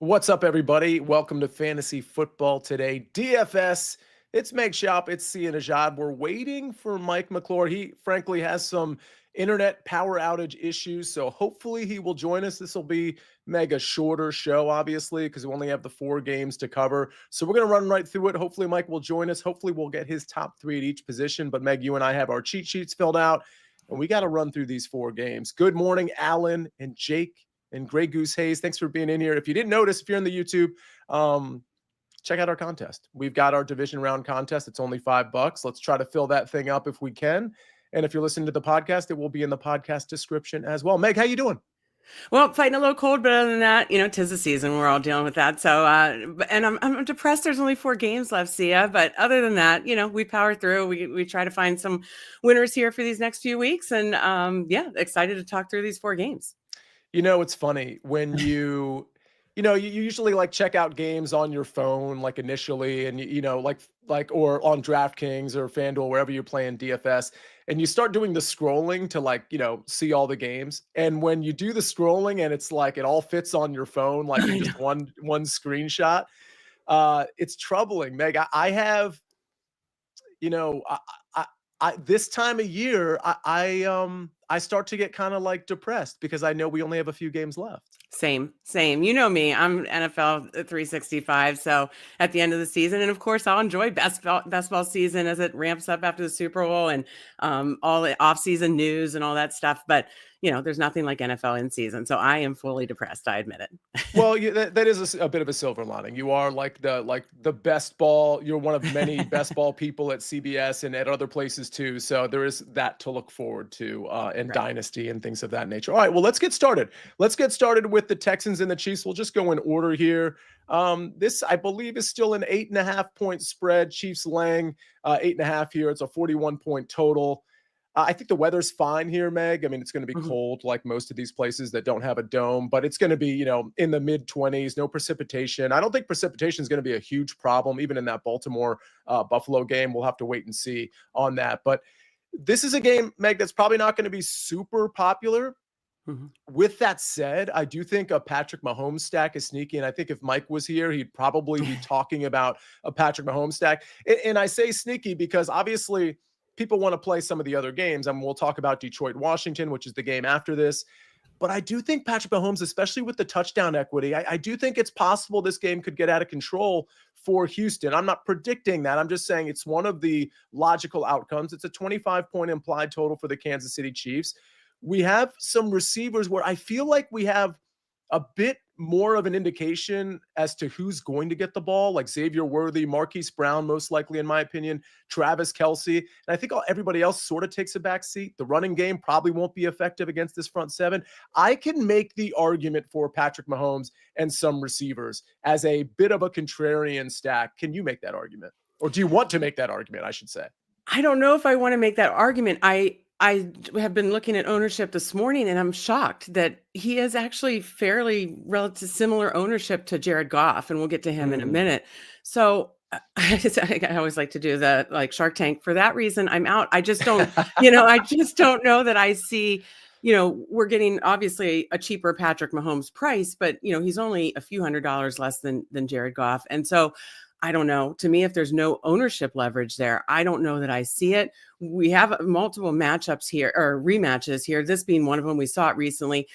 What's up, everybody? Welcome to Fantasy Football Today. DFS, it's Meg Shop, it's Sia Najad. We're waiting for Mike McClure. He, frankly, has some internet power outage issues, so hopefully he will join us. This will be mega shorter show, obviously, because we only have the 4 games to cover. So we're going to run right through it. Hopefully Mike will join us. Hopefully we'll get his top 3 at each position. But Meg, you and I have our cheat sheets filled out, and we got to run through these 4 games. Good morning, Alan and Jake and Grey Goose Hayes. Thanks for being in here. If you didn't notice, if you're in the YouTube, check out our contest. We've got our division round contest. It's only $5. Let's try to fill that thing up if we can. And if you're listening to the podcast, it will be in the podcast description as well. Meg, how you doing? Well, fighting a little cold, but other than that, tis the season. We're all dealing with that. So, and I'm depressed. There's only 4 games left, Sia. But other than that, we power through. We try to find some winners here for these next few weeks, and excited to talk through these 4 games. It's funny when you usually like check out games on your phone, like initially, and or on DraftKings or FanDuel, wherever you're playing DFS, and you start doing the scrolling to see all the games. And when you do the scrolling and it's like it all fits on your phone, like in just one screenshot, it's troubling. Meg, I have, I this time of year, I start to get kind of like depressed because I know we only have a few games left. Same. You know me, I'm NFL 365. So at the end of the season, and of course I'll enjoy best ball season as it ramps up after the Super Bowl and all the off-season news and all that stuff. But there's nothing like NFL in season. So I am fully depressed. I admit it. Well, that is a bit of a silver lining. You are like the best ball. You're one of many best ball people at CBS and at other places too. So there is that to look forward to and right. Dynasty and things of that nature. All right, well, let's get started. Let's get started with the Texans and the Chiefs. We'll just go in order here. This, I believe, is still an 8.5 point spread. Chiefs laying 8.5 here. It's a 41 point total. I think the weather's fine here, Meg. I mean, it's going to be cold like most of these places that don't have a dome, but it's going to be, in the mid-20s, no precipitation. I don't think precipitation is going to be a huge problem, even in that Baltimore-Buffalo game. We'll have to wait and see on that. But this is a game, Meg, that's probably not going to be super popular. With that said, I do think a Patrick Mahomes stack is sneaky. And I think if Mike was here, he'd probably be talking about a Patrick Mahomes stack. And I say sneaky because obviously – people want to play some of the other games. And we'll talk about Detroit, Washington, which is the game after this. But I do think Patrick Mahomes, especially with the touchdown equity, I do think it's possible this game could get out of control for Houston. I'm not predicting that. I'm just saying it's one of the logical outcomes. It's a 25-point implied total for the Kansas City Chiefs. We have some receivers where I feel like we have a bit more of an indication as to who's going to get the ball, like Xavier Worthy, Marquise Brown, most likely, in my opinion, Travis Kelce. And I think everybody else sort of takes a back seat. The running game probably won't be effective against this front seven. I can make the argument for Patrick Mahomes and some receivers as a bit of a contrarian stack. Can you make that argument? Or do you want to make that argument, I should say? I don't know if I want to make that argument. I have been looking at ownership this morning, and I'm shocked that he is actually fairly relative similar ownership to Jared Goff, and we'll get to him in a minute. So I always like to do the Shark Tank. For that reason, I'm out. I just don't, I just don't know that I see, we're getting obviously a cheaper Patrick Mahomes price, but he's only a few $100s less than Jared Goff, and so. I don't know. To me, if there's no ownership leverage there, I don't know that I see it. We have multiple matchups here or rematches here. This being one of them. We saw it recently.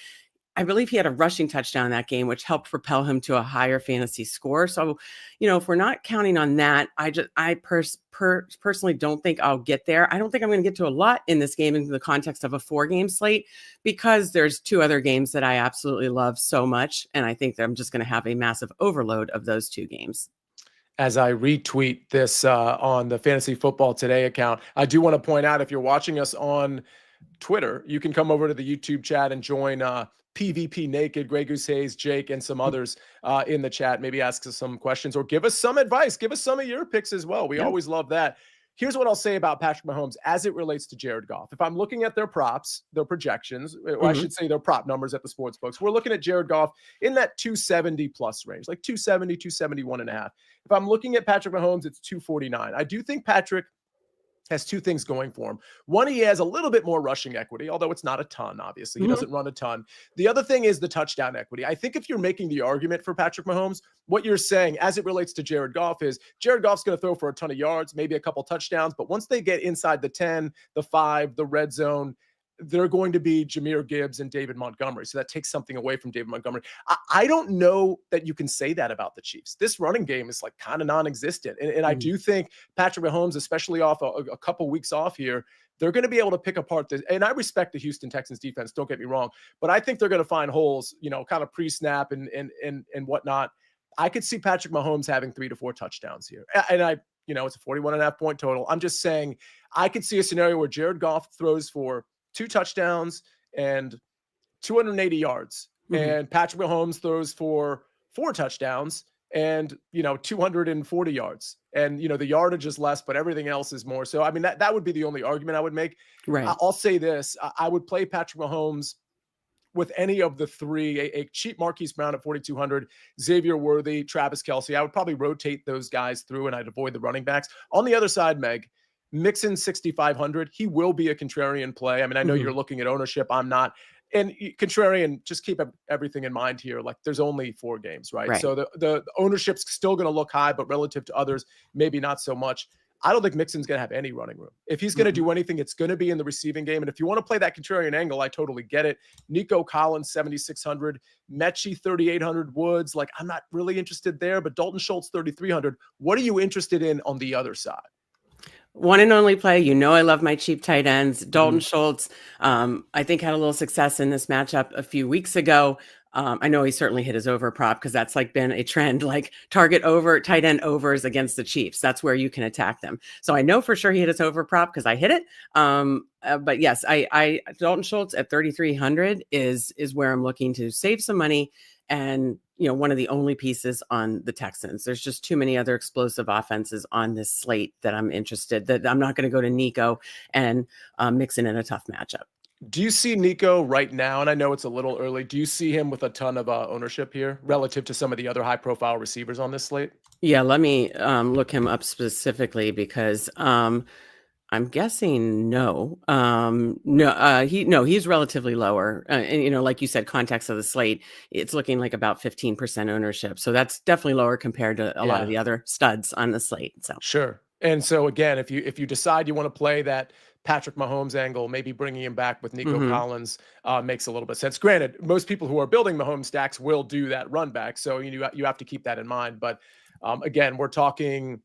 I believe he had a rushing touchdown in that game, which helped propel him to a higher fantasy score. So, if we're not counting on that, I personally don't think I'll get there. I don't think I'm going to get to a lot in this game in the context of a 4-game slate because there's 2 other games that I absolutely love so much. And I think that I'm just going to have a massive overload of those 2 games. As I retweet this on the Fantasy Football Today account, I do want to point out, if you're watching us on Twitter, you can come over to the YouTube chat and join PvP Naked, Grey Goose Hayes, Jake, and some others in the chat. Maybe ask us some questions or give us some advice. Give us some of your picks as well. We always love that. Here's what I'll say about Patrick Mahomes as it relates to Jared Goff. If I'm looking at their props, their projections, or I should say their prop numbers at the sports books, we're looking at Jared Goff in that 270 plus range, like 270, 271.5. If I'm looking at Patrick Mahomes, it's 249. I do think Patrick has two things going for him. One, he has a little bit more rushing equity, although it's not a ton, obviously. He doesn't run a ton. The other thing is the touchdown equity. I think if you're making the argument for Patrick Mahomes, what you're saying as it relates to Jared Goff is Jared Goff's going to throw for a ton of yards, maybe a couple touchdowns, but once they get inside the 10, the 5, the red zone, they're going to be Jahmyr Gibbs and David Montgomery. So that takes something away from David Montgomery. I don't know that you can say that about the Chiefs. This running game is like kind of non-existent. And I do think Patrick Mahomes, especially off a couple weeks off here, they're going to be able to pick apart this. And I respect the Houston Texans defense, don't get me wrong, but I think they're going to find holes, kind of pre-snap and whatnot. I could see Patrick Mahomes having 3 to 4 touchdowns here. And it's a 41.5 point total. I'm just saying I could see a scenario where Jared Goff throws for 2 touchdowns and 280 yards. And Patrick Mahomes throws for 4 touchdowns and, 240 yards. And, the yardage is less, but everything else is more. So, I mean, that would be the only argument I would make. Right. I'll say this. I would play Patrick Mahomes with any of the 3, a cheap Marquise Brown at 4,200, Xavier Worthy, Travis Kelce. I would probably rotate those guys through and I'd avoid the running backs. On the other side, Meg, Mixon 6,500. He will be a contrarian play. I mean, I know you're looking at ownership. I'm not. And contrarian, just keep everything in mind here. Like there's only 4 games, right? So the ownership's still going to look high, but relative to others, maybe not so much. I don't think Mixon's going to have any running room. If he's going to do anything, it's going to be in the receiving game. And if you want to play that contrarian angle, I totally get it. Nico Collins, 7,600. Mechie, 3,800. Woods, like I'm not really interested there, but Dalton Schultz, 3,300. What are you interested in on the other side? One and only play. I love my cheap tight ends. Dalton Schultz, I think had a little success in this matchup a few weeks ago. I know he certainly hit his over prop because that's like been a trend, like target over, tight end overs against the Chiefs. That's where you can attack them. So I know for sure he hit his over prop because I hit it. But yes, I Dalton Schultz at 3,300 is where I'm looking to save some money. And, one of the only pieces on the Texans. There's just too many other explosive offenses on this slate that I'm interested, that I'm not going to go to Nico and mix in a tough matchup. Do you see Nico right now? And I know it's a little early. Do you see him with a ton of ownership here relative to some of the other high profile receivers on this slate? Yeah, let me look him up specifically because I'm guessing no. He's relatively lower. And, like you said, context of the slate, it's looking like about 15% ownership. So that's definitely lower compared to a lot of the other studs on the slate. So sure. And so again, if you decide you want to play that Patrick Mahomes angle, maybe bringing him back with Nico Collins makes a little bit of sense. Granted, most people who are building Mahomes stacks will do that run back. So you have to keep that in mind. But again, we're talking,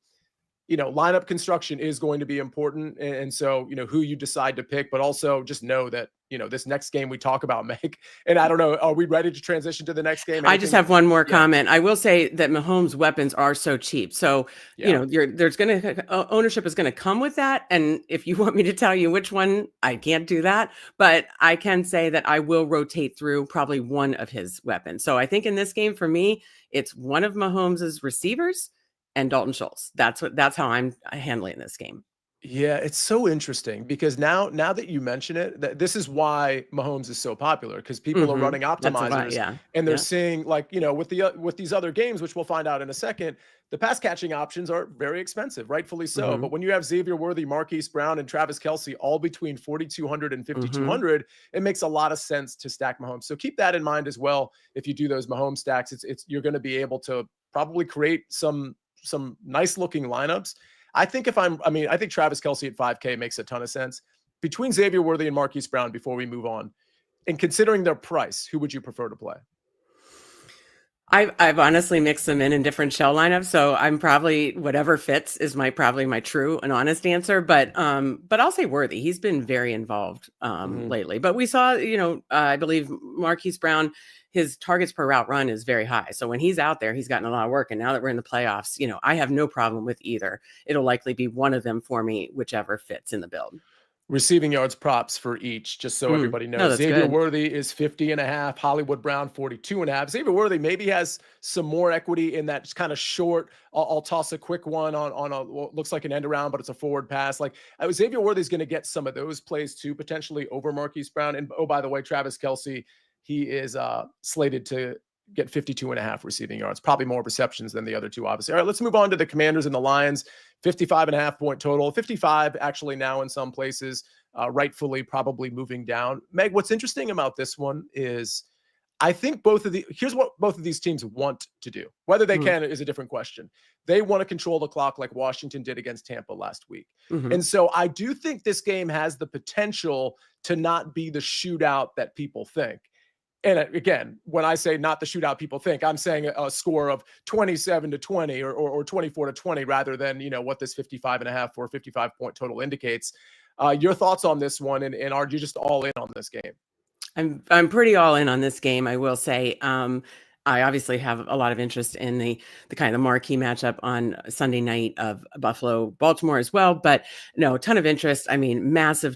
lineup construction is going to be important. And so, who you decide to pick, but also just know that, this next game we talk about, Meg, and I don't know, are we ready to transition to the next game? I just have one more comment. I will say that Mahomes weapons are so cheap. So, ownership is going to come with that. And if you want me to tell you which one, I can't do that, but I can say that I will rotate through probably one of his weapons. So I think in this game for me, it's one of Mahomes's receivers and Dalton Schultz. That's how I'm handling this game. Yeah, it's so interesting because now that you mention it, this is why Mahomes is so popular because people are running optimizers and they're seeing with these other games, which we'll find out in a second, the pass catching options are very expensive, rightfully so. But when you have Xavier Worthy, Marquise Brown, and Travis Kelce all between 4,200 and 5,200, it makes a lot of sense to stack Mahomes. So keep that in mind as well. If you do those Mahomes stacks, you're going to be able to probably create some nice looking lineups. I think I think Travis Kelce at 5K makes a ton of sense. Between Xavier Worthy and Marquise Brown, before we move on, and considering their price, who would you prefer to play? I've honestly mixed them in different shell lineups, so I'm probably whatever fits is probably my true and honest answer. But I'll say Worthy. He's been very involved lately. But we saw, I believe Marquise Brown, his targets per route run is very high. So when he's out there, he's gotten a lot of work. And now that we're in the playoffs, I have no problem with either. It'll likely be one of them for me, whichever fits in the build. Receiving yards props for each, just so everybody knows. No, Xavier Worthy is 50.5, Hollywood Brown 42.5. Xavier Worthy maybe has some more equity in that kind of short. I'll toss a quick one on what looks like an end around, but it's a forward pass. Like Xavier Worthy is going to get some of those plays too, potentially over Marquise Brown. And oh, by the way, Travis Kelce, he is slated to get 52.5 receiving yards, probably more receptions than the other two, obviously. All right, let's move on to the Commanders and the Lions. 55.5 point total, 55 actually now in some places, rightfully probably moving down. Meg, what's interesting about this one is I think here's what both of these teams want to do. Whether they can is a different question. They want to control the clock like Washington did against Tampa last week. And so I do think this game has the potential to not be the shootout that people think. And again, when I say not the shootout people think, I'm saying a score of 27-20 or 24-20 rather than, what this 55.5 or 55 point total indicates. Your thoughts on this one, and are you just all in on this game? I'm pretty all in on this game, I will say. I obviously have a lot of interest in the kind of marquee matchup on Sunday night of Buffalo, Baltimore as well. But no, a ton of interest. I mean, massive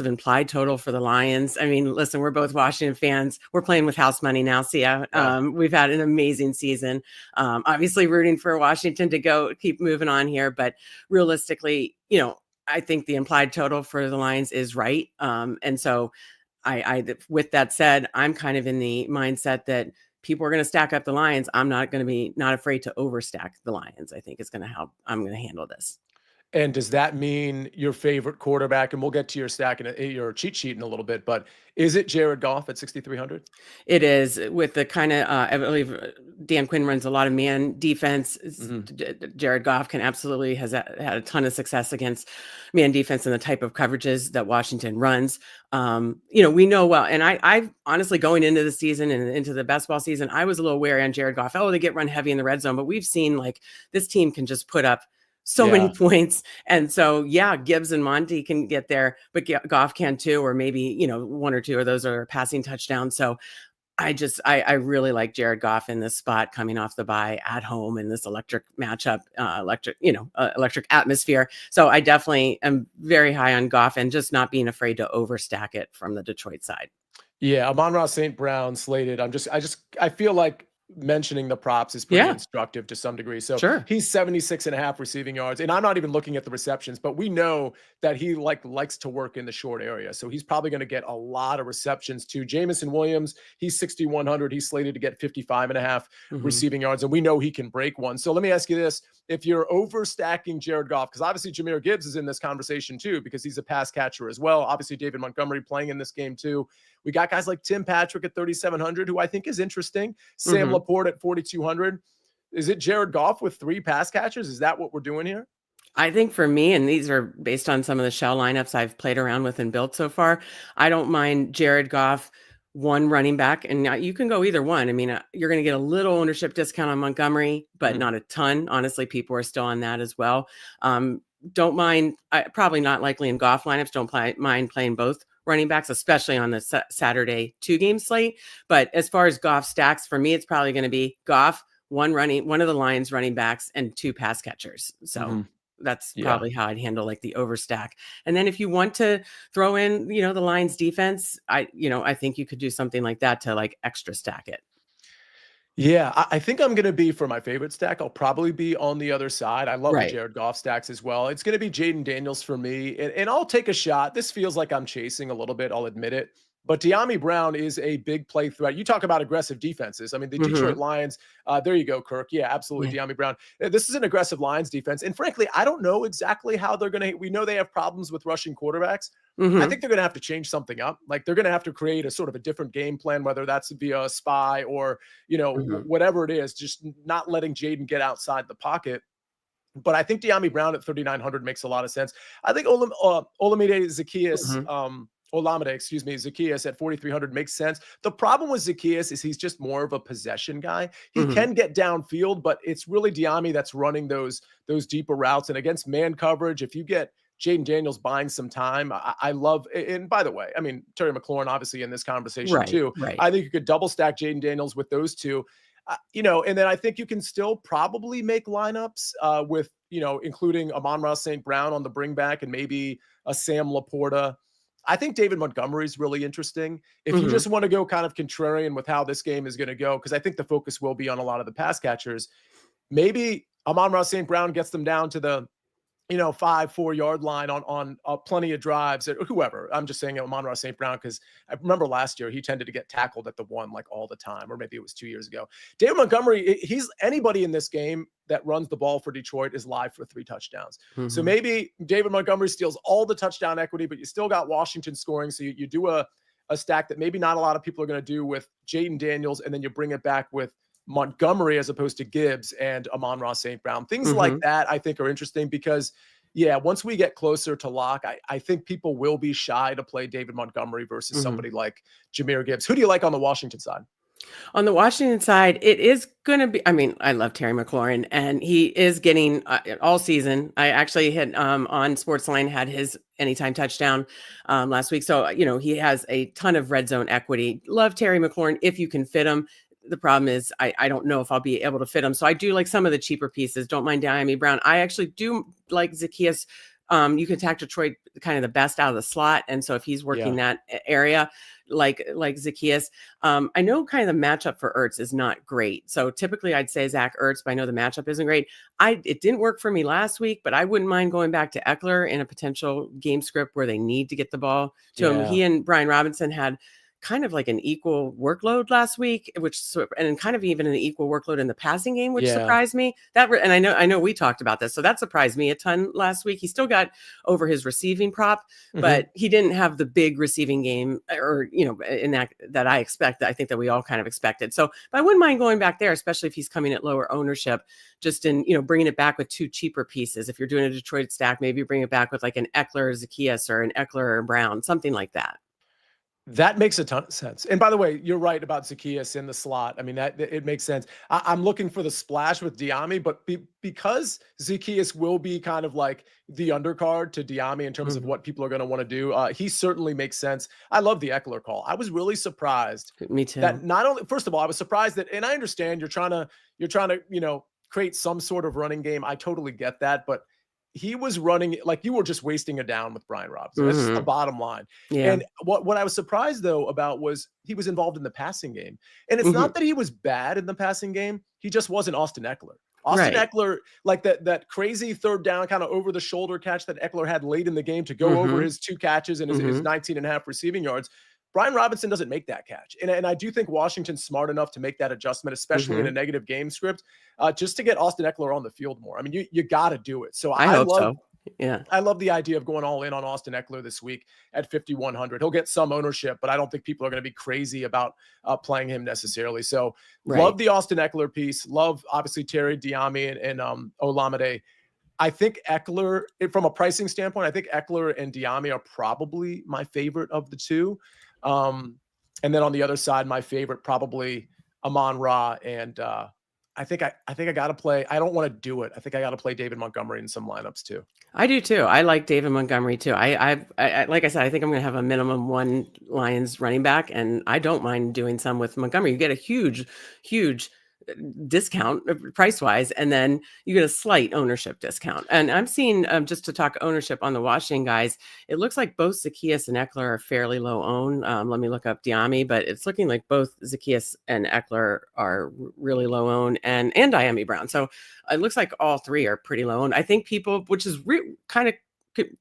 implied total for the Lions. I mean, listen, we're both Washington fans. We're playing with house money now, Sia. We've had an amazing season. Obviously rooting for Washington to keep moving on here. But realistically, I think the implied total for the Lions is right. And so I with that said, I'm kind of in the mindset that people are going to stack up the Lions. I'm not going to be not afraid to overstack the Lions. I think it's going to help. I'm going to handle this. And does that mean your favorite quarterback? And we'll get to your stack and your cheat sheet in a little bit, but is it Jared Goff at 6,300? It is, with the kind of, I believe Dan Quinn runs a lot of man defense. Jared Goff has had a ton of success against man defense and the type of coverages that Washington runs. We know well, and I honestly, going into the season and into the best ball season, I was a little wary on Jared Goff. They get run heavy in the red zone, but we've seen this team can just put up so many points. And so, Gibbs and Monty can get there, but Goff can too, or maybe, one or two of those are passing touchdowns. So I really like Jared Goff in this spot coming off the bye at home in this electric matchup, electric atmosphere. So I definitely am very high on Goff and just not being afraid to overstack it from the Detroit side. Yeah. Amon-Ra St. Brown slated. I feel like mentioning the props is pretty instructive to some degree. So he's 76.5 receiving yards, and I'm not even looking at the receptions, but we know that he likes to work in the short area. So he's probably going to get a lot of receptions too. Jamison Williams, he's 6,100. He's slated to get 55.5 receiving yards, and we know he can break one. So let me ask you this. If you're overstacking Jared Goff, because obviously Jahmyr Gibbs is in this conversation too, because he's a pass catcher as well. Obviously David Montgomery playing in this game too. We got guys like Tim Patrick at 3,700, who I think is interesting. Sam Laporte at 4,200. Is it Jared Goff with 3 pass catchers? Is that what we're doing here? I think for me, and these are based on some of the shell lineups I've played around with and built so far, I don't mind Jared Goff, one running back, and you can go either one. I mean, you're going to get a little ownership discount on Montgomery, but not a ton. Honestly, people are still on that as well. Don't mind, probably not likely in Goff lineups. Don't mind playing both running backs, especially on the Saturday 2-game slate. But as far as Goff stacks, for me, it's probably going to be Goff, one of the Lions running backs, and 2 pass catchers. So that's probably how I'd handle the overstack. And then if you want to throw in, the Lions defense, I think you could do something like that to extra stack it. Yeah, I think I'm going to be, for my favorite stack, I'll probably be on the other side. I love the Jared Goff stacks as well. It's going to be Jaden Daniels for me, and I'll take a shot. This feels like I'm chasing a little bit, I'll admit it. But De'Ami Brown is a big play threat. You talk about aggressive defenses. I mean, the Detroit Lions, there you go, Kirk. Yeah, absolutely, De'Ami Brown. This is an aggressive Lions defense. And frankly, I don't know exactly how they're going to – we know they have problems with rushing quarterbacks. I think they're going to have to change something up. They're going to have to create a sort of a different game plan, whether that's via a spy or, whatever it is, just not letting Jaden get outside the pocket. But I think De'Ami Brown at 3,900 makes a lot of sense. I think Olamide Zaccheaus at 4,300 makes sense. The problem with Zaccheaus is he's just more of a possession guy. He can get downfield, but it's really De'Ami that's running those deeper routes. And against man coverage, if you get Jaden Daniels buying some time, I love. And by the way, I mean, Terry McLaurin obviously in this conversation too. I think you could double stack Jaden Daniels with those two. And then I think you can still probably make lineups with, including Amon-Ra St. Brown on the bring back and maybe a Sam Laporta. I think David Montgomery is really interesting. If you just want to go kind of contrarian with how this game is going to go, because I think the focus will be on a lot of the pass catchers, maybe Amon-Ra St. Brown gets them down to the 5-4 yard line on plenty of drives or whoever. I'm just saying Amon-Ra St. Brown because I remember last year he tended to get tackled at the one like all the time, or maybe it was 2 years ago. David Montgomery, he's anybody in this game that runs the ball for Detroit is live for 3 touchdowns. So maybe David Montgomery steals all the touchdown equity, but you still got Washington scoring. So you do a stack that maybe not a lot of people are going to do with Jaden Daniels, and then you bring it back with Montgomery as opposed to Gibbs and Amon-Ra St. Brown. Things like that I think are interesting because, once we get closer to lock, I think people will be shy to play David Montgomery versus somebody like Jahmyr Gibbs. Who do you like on the Washington side? On the Washington side, it is going to be, I mean, I love Terry McLaurin, and he is getting all season. I actually had on Sportsline had his anytime touchdown last week. So, he has a ton of red zone equity. Love Terry McLaurin if you can fit him. The problem is I don't know if I'll be able to fit him. So I do like some of the cheaper pieces. Don't mind Diami Brown. I actually do like Zaccheaus. You can attack Detroit kind of the best out of the slot. And so if he's working that area, like Zaccheaus, I know kind of the matchup for Ertz is not great. So typically I'd say Zach Ertz, but I know the matchup isn't great. It didn't work for me last week, but I wouldn't mind going back to Eckler in a potential game script where they need to get the ball to him. He and Brian Robinson had kind of like an equal workload last week, and kind of even an equal workload in the passing game, which surprised me. And I know we talked about this, so that surprised me a ton last week. He still got over his receiving prop, but he didn't have the big receiving game, or in that I expect. I think that we all kind of expected. So, but I wouldn't mind going back there, especially if he's coming at lower ownership. Just in bringing it back with 2 cheaper pieces. If you're doing a Detroit stack, maybe bring it back with like an Eckler Zaccheaus or an Eckler Brown, something like that. That makes a ton of sense. And by the way, you're right about Zaccheaus in the slot. I mean, that it makes sense. I'm looking for the splash with Diami, but because Zaccheaus will be kind of like the undercard to Diami in terms of what people are going to want to do, he certainly makes sense. I love the Eckler call. I was really surprised. Me too. That not only, first of all, I was surprised that, and I understand you're trying to create some sort of running game. I totally get that, but he was running like you were just wasting a down with Brian Robinson. That's just the bottom line. And what I was surprised though about was he was involved in the passing game. And it's not that he was bad in the passing game. He just wasn't Austin Eckler. Eckler, like that crazy third down kind of over the shoulder catch that Eckler had late in the game to go over his 2 catches and his 19.5 receiving yards. Brian Robinson doesn't make that catch. And I do think Washington's smart enough to make that adjustment, especially in a negative game script, just to get Austin Eckler on the field more. I mean, you got to do it. So I hope love, so. Yeah. I love the idea of going all in on Austin Eckler this week at 5,100. He'll get some ownership, but I don't think people are going to be crazy about playing him necessarily. So love the Austin Eckler piece. Love, obviously, Terry Diami and Olamide. I think Eckler, from a pricing standpoint, I think Eckler and Diami are probably my favorite of the two. And then on the other side, my favorite probably Amon-Ra, and I think I got to play. I don't want to do it. I think I got to play David Montgomery in some lineups too. I do too. I like David Montgomery too. I like I said, I think I'm going to have a minimum 1 Lions running back, and I don't mind doing some with Montgomery. You get a huge discount price wise, and then you get a slight ownership discount. And I'm seeing, just to talk ownership on the Washington guys, it looks like both Zaccheaus and Eckler are fairly low owned. Let me look up Diami, but it's looking like both Zaccheaus and Eckler are really low owned, and Diami Brown. So it looks like all 3 are pretty low owned. I think people, which is kind of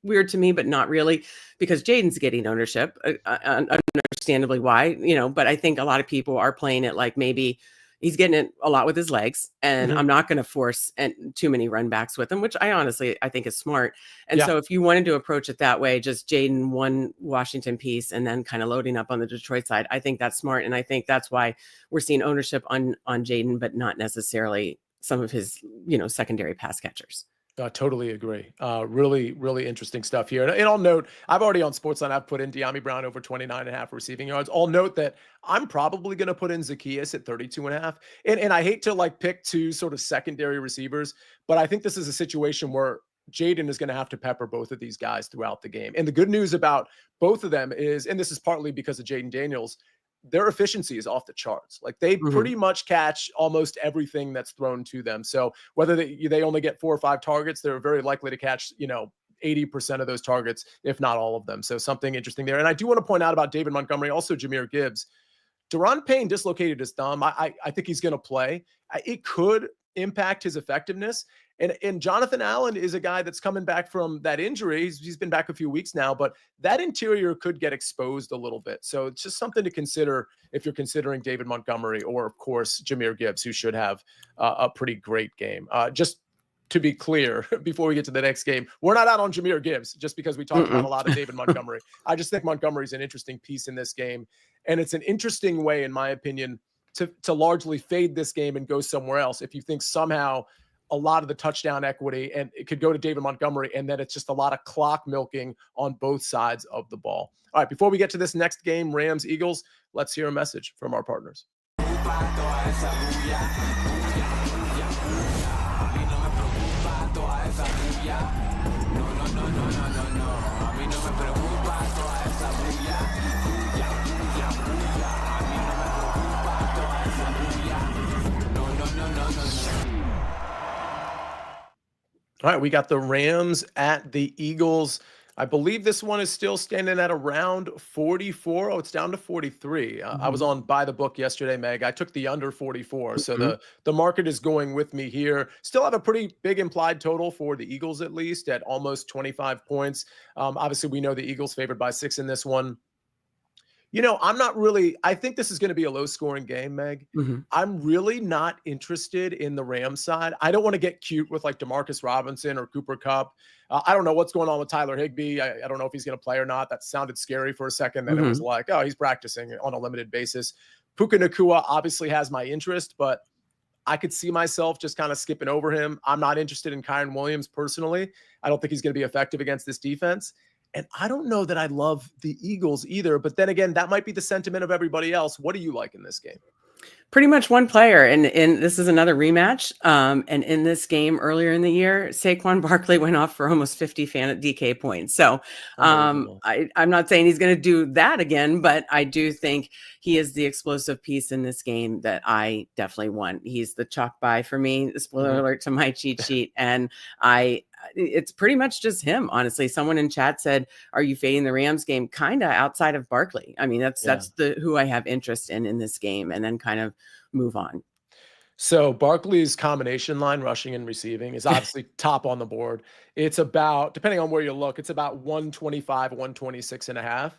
weird to me, but not really, because Jaden's getting ownership, understandably why, but I think a lot of people are playing it like maybe he's getting it a lot with his legs, and I'm not going to force too many run backs with him, which I think is smart. And so if you wanted to approach it that way, just Jaden 1 Washington piece and then kind of loading up on the Detroit side, I think that's smart. And I think that's why we're seeing ownership on Jaden, but not necessarily some of his, secondary pass catchers. Totally agree. Really, really interesting stuff here. And I'll note, I've already on Sportsline, I've put in Diami Brown over 29.5 receiving yards. I'll note that I'm probably going to put in Zaccheaus at 32.5. And I hate to pick 2 sort of secondary receivers, but I think this is a situation where Jaden is going to have to pepper both of these guys throughout the game. And the good news about both of them is, and this is partly because of Jaden Daniels, their efficiency is off the charts. Like they pretty much catch almost everything that's thrown to them. So whether they only get 4 or 5 targets, they're very likely to catch, 80% of those targets, if not all of them. So something interesting there. And I do want to point out about David Montgomery, also Jahmyr Gibbs. Daron Payne dislocated his thumb. I think he's going to play. It could impact his effectiveness. And Jonathan Allen is a guy that's coming back from that injury. He's been back a few weeks now, but that interior could get exposed a little bit. So it's just something to consider if you're considering David Montgomery or, of course, Jahmyr Gibbs, who should have a pretty great game. Just to be clear, before we get to the next game, we're not out on Jahmyr Gibbs just because we talked about a lot of David Montgomery. I just think Montgomery's an interesting piece in this game. And it's an interesting way, in my opinion, to largely fade this game and go somewhere else. If you think somehow a lot of the touchdown equity and it could go to David Montgomery, and then it's just a lot of clock milking on both sides of the ball. All right, before we get to this next game, Rams, Eagles, let's hear a message from our partners. All right, we got the Rams at the Eagles. I believe this one is still standing at around 44. Oh, it's down to 43. I was on By the Book yesterday, Meg. I took the under 44. So the market is going with me here. Still have a pretty big implied total for the Eagles, at least at almost 25 points. Obviously, we know the Eagles favored by 6 in this one. I think this is going to be a low scoring game, Meg. I'm really not interested in the Rams side. I don't want to get cute with like DeMarcus Robinson or Cooper Kupp. I don't know what's going on with Tyler Higbee. I don't know if he's going to play or not. That sounded scary for a second. Then it was like, oh, he's practicing on a limited basis. Puka Nacua obviously has my interest, but I could see myself just kind of skipping over him. I'm not interested in Kyren Williams personally. I don't think he's going to be effective against this defense. And I don't know that I love the Eagles either. But then again, that might be the sentiment of everybody else. What do you like in this game? Pretty much one player. And this is another rematch. And in this game earlier in the year, Saquon Barkley went off for almost 50 DK points. So I'm not saying he's going to do that again, but I do think he is the explosive piece in this game that I definitely want. He's the chalk buy for me. Spoiler alert to my cheat sheet. And it's pretty much just him, honestly. Someone in chat said, are you fading the Rams game? Kind of outside of Barkley. I mean, that's who I have interest in this game, and then kind of move on. So Barkley's combination line, rushing and receiving, is obviously top on the board. It's about, depending on where you look, it's about 125, 126.5.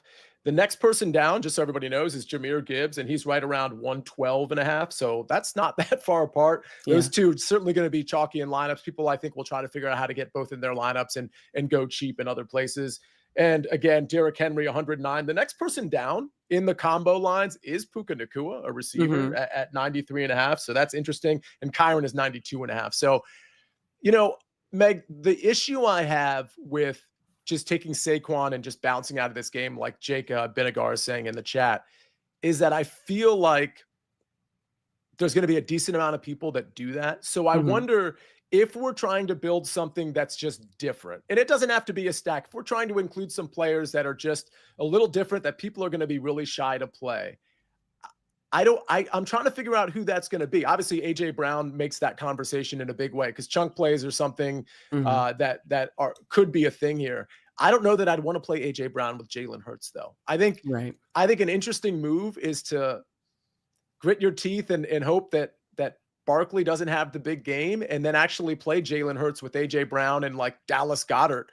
The next person down, just so everybody knows, is Jahmyr Gibbs, and he's right around 112.5. So that's not that far apart. Those two certainly going to be chalky in lineups. People, I think, will try to figure out how to get both in their lineups and go cheap in other places. And again, Derrick Henry, 109. The next person down in the combo lines is Puka Nacua, a receiver at 93.5. So that's interesting. And Kyren is 92.5. So, Meg, the issue I have with just taking Saquon and just bouncing out of this game, like Jake Benagar is saying in the chat, is that I feel like there's going to be a decent amount of people that do that. So I wonder if we're trying to build something that's just different, and it doesn't have to be a stack. If we're trying to include some players that are just a little different that people are going to be really shy to play, I'm trying to figure out who that's going to be. Obviously, AJ Brown makes that conversation in a big way because chunk plays are something that could be a thing here. I don't know that I'd want to play AJ Brown with Jalen Hurts, though. I think an interesting move is to grit your teeth and hope that Barkley doesn't have the big game, and then actually play Jalen Hurts with AJ Brown and like Dallas Goedert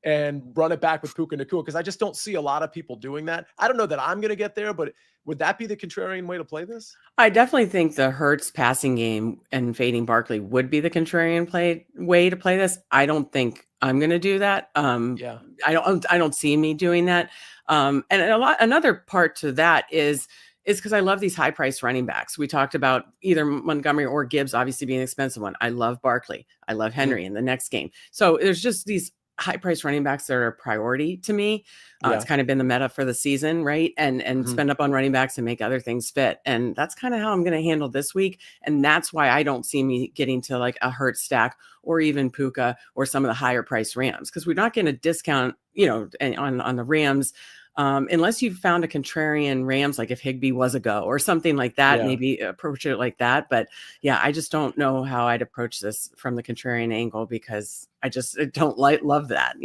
and run it back with Puka Nacua, because I just don't see a lot of people doing that. I don't know that I'm going to get there, but would that be the contrarian way to play this? I definitely think the Hurts passing game and fading Barkley would be the contrarian way to play this. I don't think I'm going to do that. I don't see me doing that. And another part to that is because I love these high priced running backs. We talked about either Montgomery or Gibbs, obviously being an expensive one. I love Barkley. I love Henry in the next game. So there's just these high priced running backs that are a priority to me. It's kind of been the meta for the season, right? And spend up on running backs and make other things fit. And that's kind of how I'm going to handle this week. And that's why I don't see me getting to like a Hurts stack or even Puka or some of the higher priced Rams, because we're not going to discount, on the Rams. Unless you found a contrarian Rams, like if Higbee was a go or something like that, maybe approach it like that. But I just don't know how I'd approach this from the contrarian angle, because I don't love that,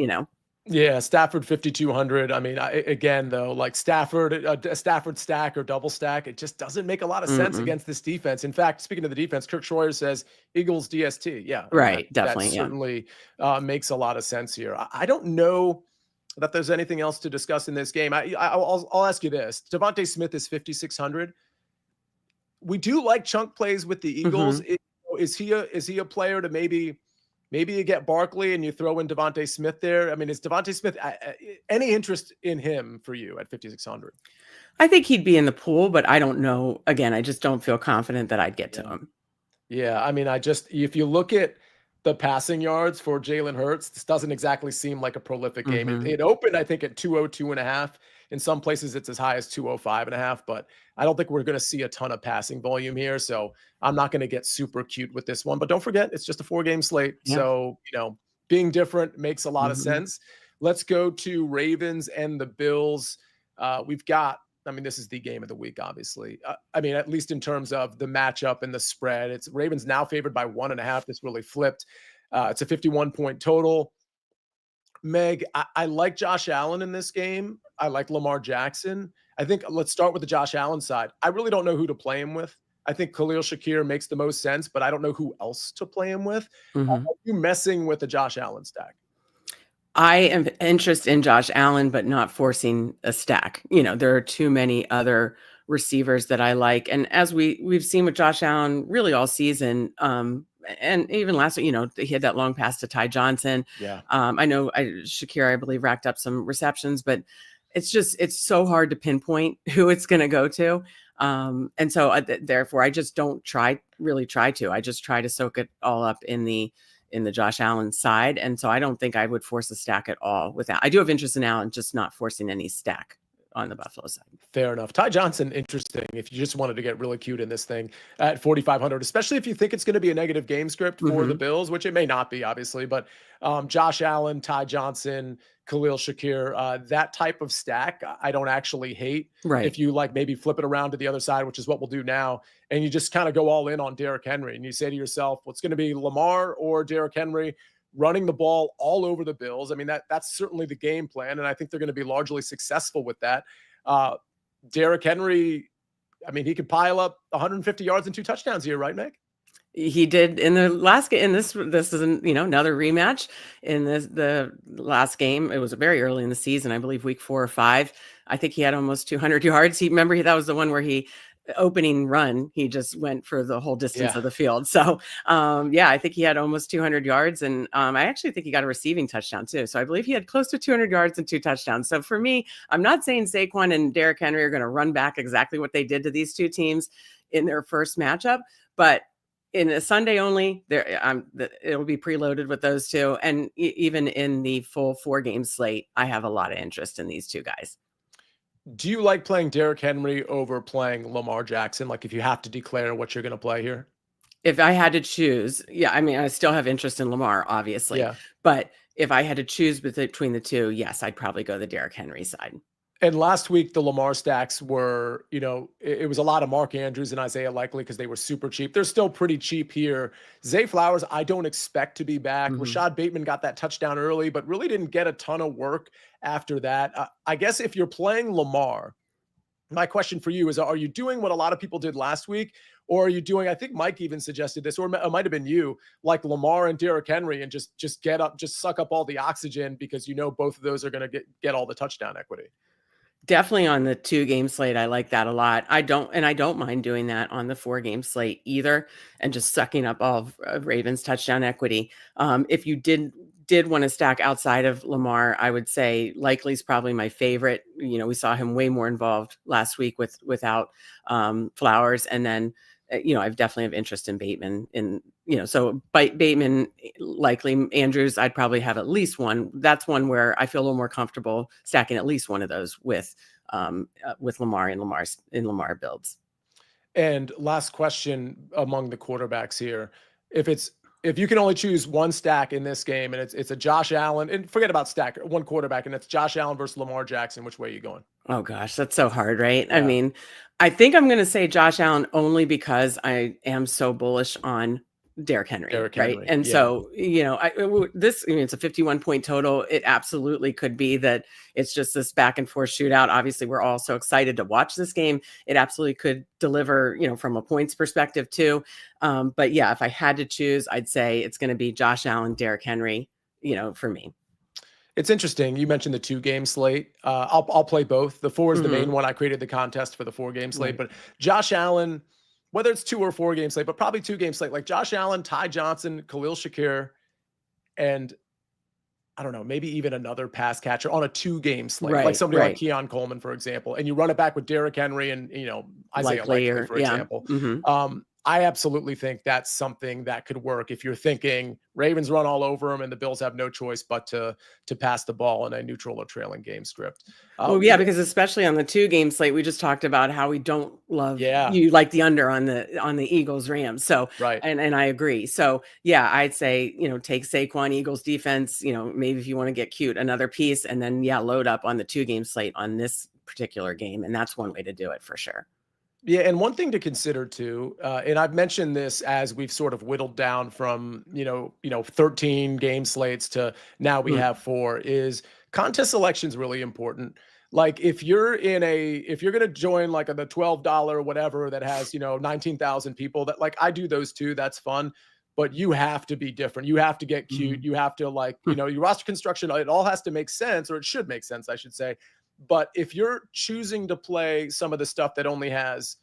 Yeah, Stafford 5,200. I mean, again, though, like Stafford, a Stafford stack or double stack, it just doesn't make a lot of sense Mm-mm. against this defense. In fact, speaking of the defense, Kirk Schroyer says Eagles DST. Yeah, I mean Right. that Definitely. Yeah. certainly makes a lot of sense here. I don't know that there's anything else to discuss in this game. I'll ask you this: Devontae Smith is 5,600. We do like chunk plays with the Eagles. Mm-hmm. Is he a player to maybe you get Barkley and you throw in Devontae Smith there? I mean, is Devontae Smith any interest in him for you at 5,600? I think he'd be in the pool, but I don't know. Again, I just don't feel confident that I'd get to Yeah. him. Yeah, I mean, if you look at the passing yards for Jalen Hurts, this doesn't exactly seem like a prolific game. It, Mm-hmm. it opened, I think, at 202.5. In some places, it's as high as 205.5, but I don't think we're going to see a ton of passing volume here. So I'm not going to get super cute with this one. But don't forget, it's just a 4-game slate. Yeah. So, being different makes a lot of Mm-hmm. sense. Let's go to Ravens and the Bills. I mean, this is the game of the week, obviously. I mean, at least in terms of the matchup and the spread, it's Ravens now favored by 1.5. This really flipped. It's a 51-point total. Meg, I like Josh Allen in this game. I like Lamar Jackson. I think let's start with the Josh Allen side. I really don't know who to play him with. I think Khalil Shakir makes the most sense, but I don't know who else to play him with. Are Mm-hmm. you messing with the Josh Allen stack? I am interested in Josh Allen, but not forcing a stack. There are too many other receivers that I like. And as we've seen with Josh Allen really all season, and even last week, he had that long pass to Ty Johnson. Yeah. I know Shakir, I believe, racked up some receptions, but it's so hard to pinpoint who it's going to go to. And so therefore I just don't really try to. I just try to soak it all up in the Josh Allen side. And so I don't think I would force a stack at all with that. I do have interest in Allen, just not forcing any stack on the Buffalo side. Fair enough. Ty Johnson, interesting. If you just wanted to get really cute in this thing at 4,500, especially if you think it's going to be a negative game script for the Bills, which it may not be, obviously, but Josh Allen, Ty Johnson, Khalil Shakir, that type of stack, I don't actually hate. Right. If you maybe flip it around to the other side, which is what we'll do now, and you just kind of go all in on Derrick Henry and you say to yourself, what's going to be Lamar or Derrick Henry running the ball all over the Bills? I mean, that's certainly the game plan, and I think they're going to be largely successful with that. Derrick Henry, I mean, he could pile up 150 yards and 2 touchdowns here, right, Meg? He did in the last game. This is another rematch in the last game. It was very early in the season, I believe week 4 or 5. I think he had almost 200 yards. That was the one where he opening run, he just went for the whole distance of the field. So I think he had almost 200 yards, and I actually think he got a receiving touchdown too. So I believe he had close to 200 yards and 2 touchdowns. So for me, I'm not saying Saquon and Derrick Henry are going to run back exactly what they did to these two teams in their first matchup, but in a Sunday only, it'll be preloaded with those two. And even in the full 4-game slate, I have a lot of interest in these two guys. Do you like playing Derrick Henry over playing Lamar Jackson? Like if you have to declare what you're going to play here? If I had to choose, I mean, I still have interest in Lamar, obviously. Yeah. But if I had to choose between the two, yes, I'd probably go the Derrick Henry side. And last week, the Lamar stacks were, it was a lot of Mark Andrews and Isaiah Likely because they were super cheap. They're still pretty cheap here. Zay Flowers, I don't expect to be back. Rashad Bateman got that touchdown early, but really didn't get a ton of work after that. I guess if you're playing Lamar, my question for you is, are you doing what a lot of people did last week? Or are you doing, I think Mike even suggested this, or it might have been you, like Lamar and Derrick Henry, and just suck up all the oxygen because both of those are going to get all the touchdown equity? Definitely on the 2-game slate. I like that a lot. I don't mind doing that on the 4-game slate either, and just sucking up all of Ravens touchdown equity. If you did want to stack outside of Lamar, I would say Likely's probably my favorite. We saw him way more involved last week without Flowers. And then, I've definitely have interest in Bateman so Bateman, Likely, Andrews, I'd probably have at least one. That's one where I feel a little more comfortable stacking at least one of those with Lamar in Lamar builds. And last question among the quarterbacks here. If you can only choose one stack in this game, and it's a Josh Allen, and forget about stack, one quarterback, and it's Josh Allen versus Lamar Jackson, which way are you going? Oh gosh, that's so hard, right? Yeah. I mean, I think I'm going to say Josh Allen only because I am so bullish on Derrick Henry, Derrick right? Henry, And yeah. so, it's a 51 point total. It absolutely could be that it's just this back and forth shootout. Obviously, we're all so excited to watch this game. It absolutely could deliver, from a points perspective too. But yeah, if I had to choose, I'd say it's going to be Josh Allen, Derrick Henry, for me. It's interesting. You mentioned the 2-game slate. I'll play both. The 4 is the main one. I created the contest for the 4-game slate, Right. but Josh Allen, whether it's 2 or 4-game slate, but probably 2-game slate, like Josh Allen, Ty Johnson, Khalil Shakir, and I don't know, maybe even another pass catcher on a 2-game slate, like Right. somebody like Right. Keon Coleman, for example, and you run it back with Derrick Henry and, Isaiah Likely, Likely, or for yeah. example. Mm-hmm. I absolutely think that's something that could work if you're thinking Ravens run all over them and the Bills have no choice but to pass the ball in a neutral or trailing game script. Well, yeah, because especially on the 2-game slate, we just talked about how we don't love you like the under on the Eagles Rams. So, right. And I agree. So yeah, I'd say, take Saquon, Eagles defense, maybe if you want to get cute, another piece, and then load up on the 2-game slate on this particular game. And that's one way to do it for sure. Yeah, and one thing to consider too, and I've mentioned this as we've sort of whittled down from 13 game slates to now we have 4, is contest selection is really important. Like if you're going to join like the $12 whatever that has 19,000 people, that like I do those too, that's fun. But you have to be different. You have to get cute. You have to your roster construction, it all has to make sense, or it should make sense, I should say. But if you're choosing to play some of the stuff that only has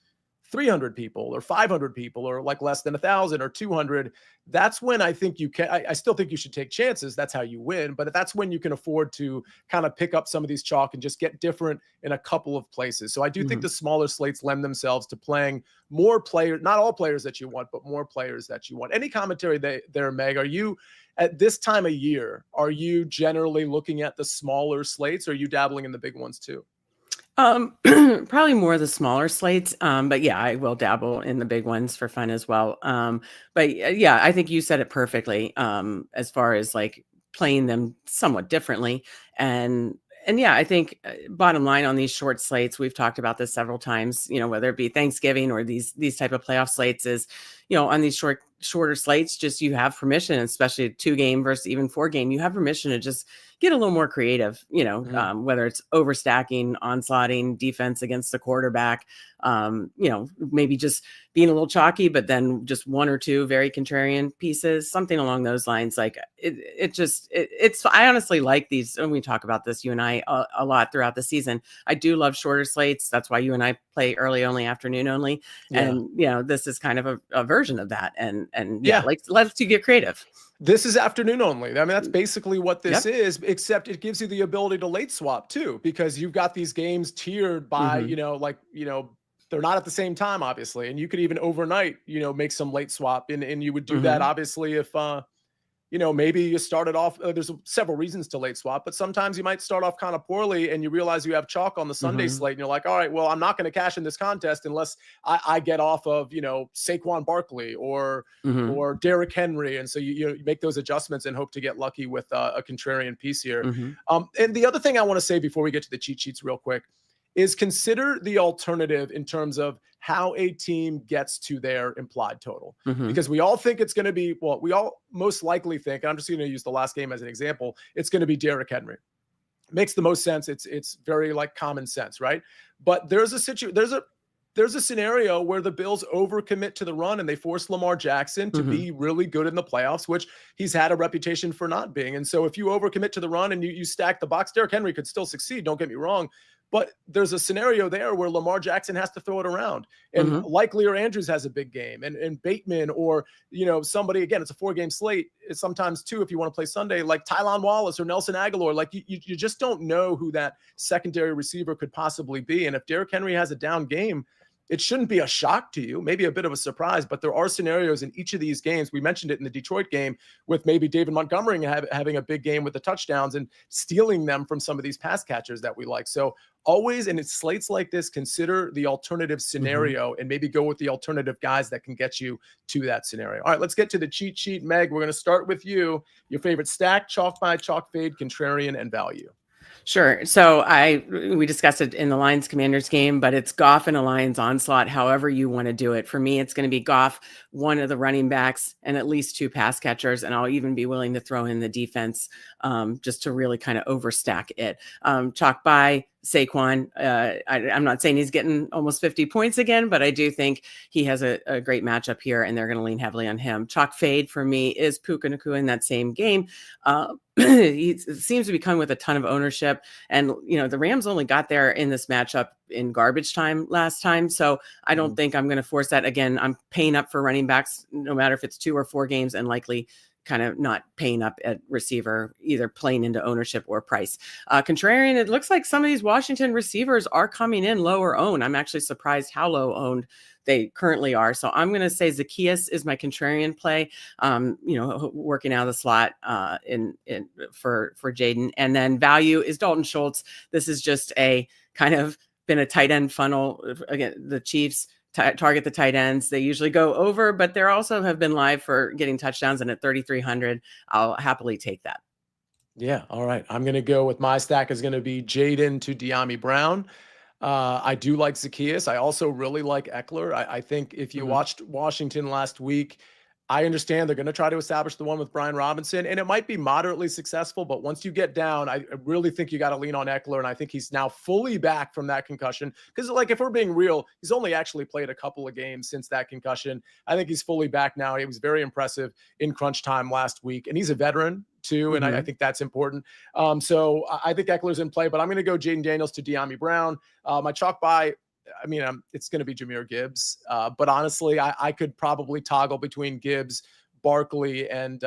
300 people or 500 people or like less than 1,000 or 200, that's when I think you can. I still think you should take chances. That's how you win. But that's when you can afford to kind of pick up some of these chalk and just get different in a couple of places. So I do think the smaller slates lend themselves to playing more players, not all players that you want, but more players that you want. Any commentary there, Meg? Are you at this time of year, are you generally looking at the smaller slates, or are you dabbling in the big ones too? Probably more of the smaller slates. But yeah, I will dabble in the big ones for fun as well. But yeah, I think you said it perfectly. As far as like playing them somewhat differently. And yeah, I think bottom line on these short slates, we've talked about this several times, whether it be Thanksgiving or these type of playoff slates, is, on these shorter slates, just you have permission, especially a 2-game versus even 4-game, you have permission to just get a little more creative, whether it's overstacking, onslaughting, defense against the quarterback, maybe just being a little chalky, but then just 1 or 2 very contrarian pieces, something along those lines. Like I honestly like these, and we talk about this, you and I, a lot throughout the season. I do love shorter slates. That's why you and I play early only, afternoon only. Yeah. And, this is kind of a version of that. And like, let's you get creative. This is afternoon only. I mean, that's basically what this is, except it gives you the ability to late swap too, because you've got these games tiered by, they're not at the same time, obviously. And you could even overnight, make some late swap. And you would do that, obviously, if, maybe you started off, there's several reasons to late swap, but sometimes you might start off kind of poorly and you realize you have chalk on the Sunday slate and you're like, all right, well, I'm not going to cash in this contest unless I get off of, Saquon Barkley or Derrick Henry. And so you make those adjustments and hope to get lucky with a contrarian piece here. And the other thing I want to say before we get to the cheat sheets real quick is consider the alternative in terms of how a team gets to their implied total. Because we all think it's going to be, we all most likely think, and I'm just going to use the last game as an example, it's going to be Derrick Henry. Makes the most sense. It's very like common sense, right? But there's a scenario where the Bills overcommit to the run and they force Lamar Jackson to be really good in the playoffs, which he's had a reputation for not being. And so if you overcommit to the run and you stack the box, Derrick Henry could still succeed, don't get me wrong. But there's a scenario there where Lamar Jackson has to throw it around, and Likely or Andrews has a big game, and Bateman, or somebody, again, it's a 4-game slate. It's sometimes 2 if you want to play Sunday, like Tylan Wallace or Nelson Aguilar. Like you just don't know who that secondary receiver could possibly be. And if Derrick Henry has a down game, it shouldn't be a shock to you, maybe a bit of a surprise, but there are scenarios in each of these games. We mentioned it in the Detroit game with maybe David Montgomery having a big game with the touchdowns and stealing them from some of these pass catchers that we like. So always, in slates like this, consider the alternative scenario and maybe go with the alternative guys that can get you to that scenario. All right, let's get to the cheat sheet. Meg, we're going to start with you. Your favorite stack, chalk by chalk fade, contrarian, and value. Sure. So we discussed it in the Lions Commanders game, but it's Goff and a Lions onslaught, however you want to do it. For me, it's going to be Goff, one of the running backs, and at least 2 pass catchers. And I'll even be willing to throw in the defense just to really kind of overstack it. Chalk by Saquon. I'm not saying he's getting almost 50 points again, but I do think he has a great matchup here, and they're going to lean heavily on him. Chalk fade for me is Puka Nacua in that same game. He seems to be coming with a ton of ownership, and the Rams only got there in this matchup in garbage time last time, so I don't think I'm going to force that again. I'm paying up for running backs no matter if it's 2 or 4 games, and likely kind of not paying up at receiver, either playing into ownership or price. Contrarian, it looks like some of these Washington receivers are coming in lower owned. I'm actually surprised how low owned they currently are. So I'm going to say Zacchaeus is my contrarian play, working out of the slot for Jaden. And then value is Dalton Schultz. This is just a kind of been a tight end funnel. Again, the Chiefs target the tight ends. They usually go over, but they're also have been live for getting touchdowns. And at 3,300, I'll happily take that. Yeah. All right. I'm going to go with my stack is going to be Jaden to De'Ami Brown. I do like Zacchaeus. I also really like Eckler. I think if you watched Washington last week, I understand they're going to try to establish the one with Brian Robinson, and it might be moderately successful. But once you get down, I really think you got to lean on Eckler. And I think he's now fully back from that concussion. Because, if we're being real, he's only actually played a couple of games since that concussion. I think he's fully back now. He was very impressive in crunch time last week. And he's a veteran, too. And I think that's important. So I think Eckler's in play. But I'm going to go Jaden Daniels to De'Ami Brown. My chalk buy, it's going to be Jahmyr Gibbs. But honestly, I could probably toggle between Gibbs, Barkley, and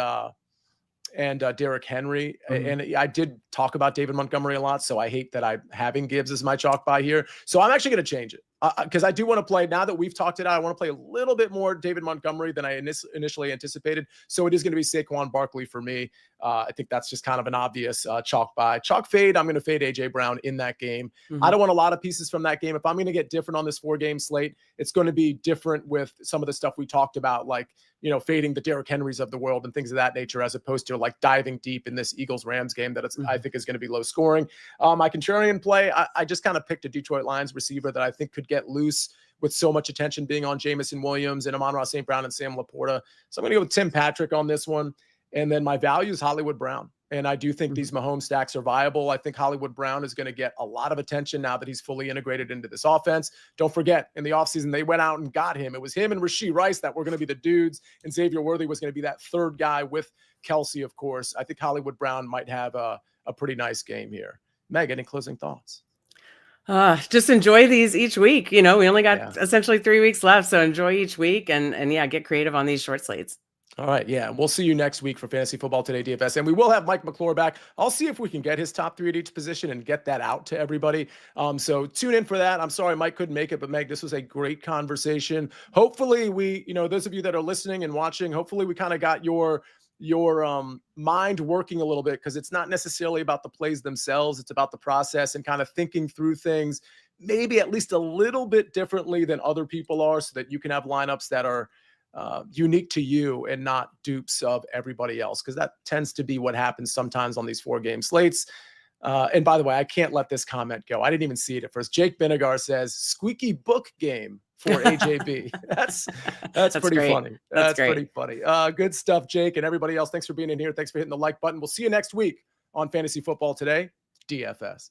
Derrick Henry. And I did talk about David Montgomery a lot, so I hate that I'm having Gibbs as my chalk buy here. So I'm actually going to change it because I do want to play, now that we've talked it out, I want to play a little bit more David Montgomery than I initially anticipated. So it is going to be Saquon Barkley for me. I think that's just kind of an obvious chalk buy. Chalk fade, I'm going to fade A.J. Brown in that game. I don't want a lot of pieces from that game. If I'm going to get different on this 4-game slate, it's going to be different with some of the stuff we talked about, like, fading the Derrick Henrys of the world and things of that nature, as opposed to like diving deep in this Eagles-Rams game that I think is going to be low scoring. My contrarian play, I just kind of picked a Detroit Lions receiver that I think could get loose with so much attention being on Jamison Williams and Amon-Ra St. Brown and Sam Laporta. So I'm going to go with Tim Patrick on this one. And then my value is Hollywood Brown. And I do think these Mahomes stacks are viable. I think Hollywood Brown is going to get a lot of attention now that he's fully integrated into this offense. Don't forget, in the offseason, they went out and got him. It was him and Rashee Rice that were going to be the dudes, and Xavier Worthy was going to be that third guy with Kelsey, of course. I think Hollywood Brown might have a pretty nice game here. Meg, any closing thoughts? Just enjoy these each week. We only got essentially 3 weeks left, so enjoy each week and get creative on these short slates. All right. Yeah. We'll see you next week for Fantasy Football Today DFS. And we will have Mike McClure back. I'll see if we can get his top 3 at each position and get that out to everybody. So tune in for that. I'm sorry Mike couldn't make it, but Meg, this was a great conversation. Hopefully we, those of you that are listening and watching, hopefully we kind of got your mind working a little bit, because it's not necessarily about the plays themselves. It's about the process and kind of thinking through things, maybe at least a little bit differently than other people are, so that you can have lineups that are unique to you and not dupes of everybody else, because that tends to be what happens sometimes on these 4-game slates. And by the way, I can't let this comment go. I didn't even see it at first. Jake Benegar says squeaky book game for AJB. That's pretty great. funny. That's great. Pretty funny. Good stuff, Jake, and everybody else. Thanks for being in here. Thanks for hitting the like button. We'll see you next week on Fantasy Football Today DFS.